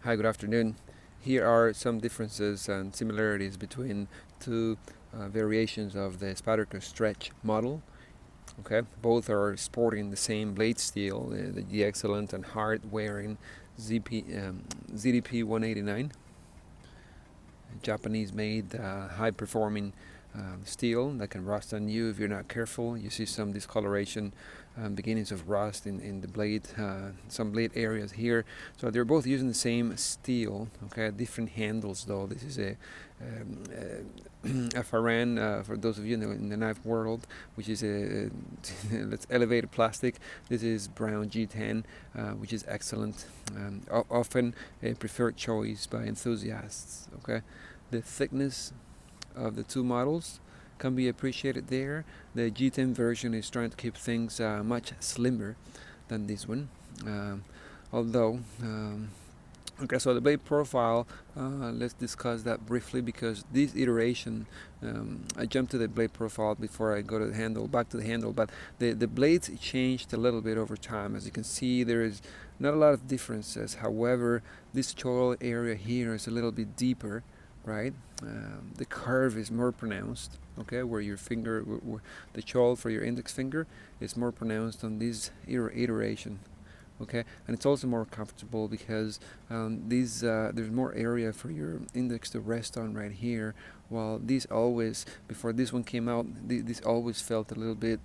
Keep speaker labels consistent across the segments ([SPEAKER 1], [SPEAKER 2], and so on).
[SPEAKER 1] Hi, good afternoon. Here are some differences and similarities between two variations of the Spyderco stretch model. Okay, both are sporting the same blade steel, the excellent and hard-wearing ZDP-189, Japanese-made, high-performing steel that can rust on you if you're not careful. You see some discoloration, beginnings of rust in the blade, some blade areas here. So they're both using the same steel. Okay, different handles though. This is a FRN for those of you in the knife world, which is a let's elevated plastic. This is brown G-10, which is excellent, often a preferred choice by enthusiasts. Okay, the thickness of the two models can be appreciated there. The G10 version is trying to keep things much slimmer than this one, although okay, so the blade profile, let's discuss that briefly because this iteration, I jumped to the blade profile before I go to the handle, back to the handle, but the blades changed a little bit over time. As you can see, there is not a lot of differences. However, this choil area here is a little bit deeper, right? The curve is more pronounced, okay, where your finger, the choil for your index finger is more pronounced on this iteration. Okay, and it's also more comfortable because there's more area for your index to rest on right here, while these always, before this one came out, this always felt a little bit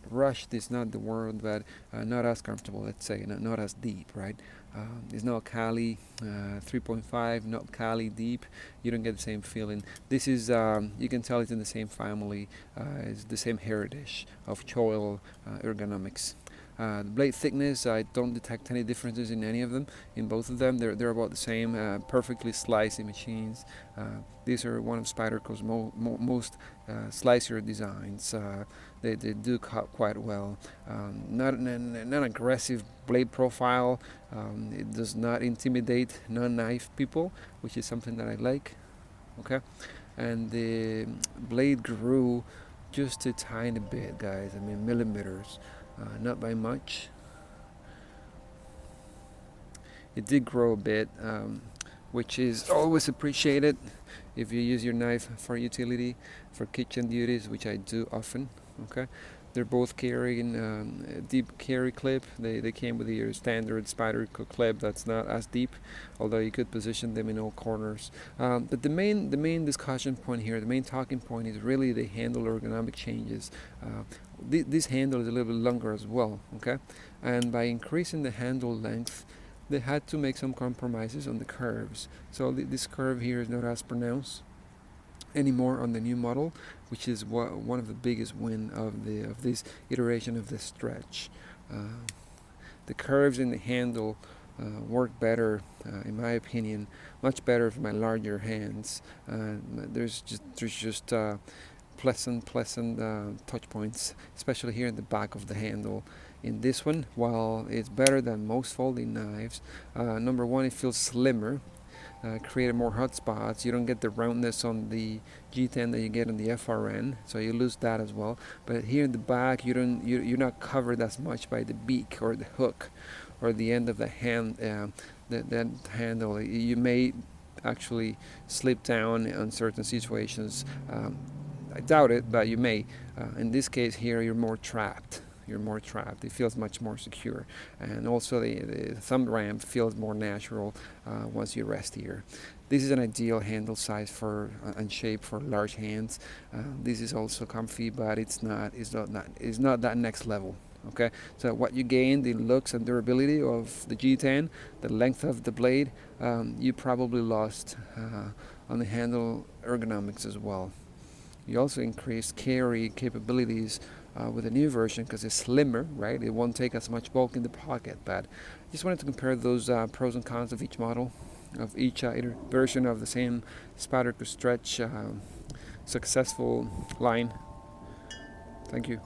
[SPEAKER 1] rushed is not the word, but not as comfortable, let's say, not as deep, right? It's not Cali 3.5, not Cali deep. You don't get the same feeling. This is, you can tell it's in the same family, it's the same heritage of choil ergonomics. The blade thickness, I don't detect any differences in any of them. In both of them, they're about the same, perfectly slicey machines. These are one of Spyderco's most slicier designs. They do cut quite well. Not an aggressive blade profile. It does not intimidate non-knife people, which is something that I like. Okay, and the blade grew just a tiny bit, guys. I mean, millimeters. Not by much. It did grow a bit, which is always appreciated if you use your knife for utility, for kitchen duties, which I do often. Okay, they're both carrying a deep carry clip. They came with your standard Spyderco clip that's not as deep, although you could position them in all corners. But the main discussion point here, the main talking point, is really the handle ergonomic changes. This handle is a little bit longer as well, okay? And by increasing the handle length, they had to make some compromises on the curves. So this curve here is not as pronounced anymore on the new model, which is one of the biggest win of this iteration of the stretch. The curves in the handle work better, in my opinion, much better for my larger hands. There's just pleasant touch points, especially here in the back of the handle. In this one, while it's better than most folding knives, number one, it feels slimmer, created more hot spots. You don't get the roundness on the G10 that you get on the FRN, so you lose that as well. But here in the back, you're not covered as much by the beak or the hook or the end of the hand, that handle. You may actually slip down on certain situations. I doubt it, but you may. In this case here, you're more trapped. It feels much more secure, and also the thumb ramp feels more natural once you rest here. This is an ideal handle size for and shape for large hands. This is also comfy, but it's not that next level. Okay, so what you gain, the looks and durability of the G10, the length of the blade, you probably lost on the handle ergonomics as well. You also increase carry capabilities with the new version because it's slimmer, right? It won't take as much bulk in the pocket. But I just wanted to compare those pros and cons of each model, of each version of the same Spyderco stretch successful line. Thank you.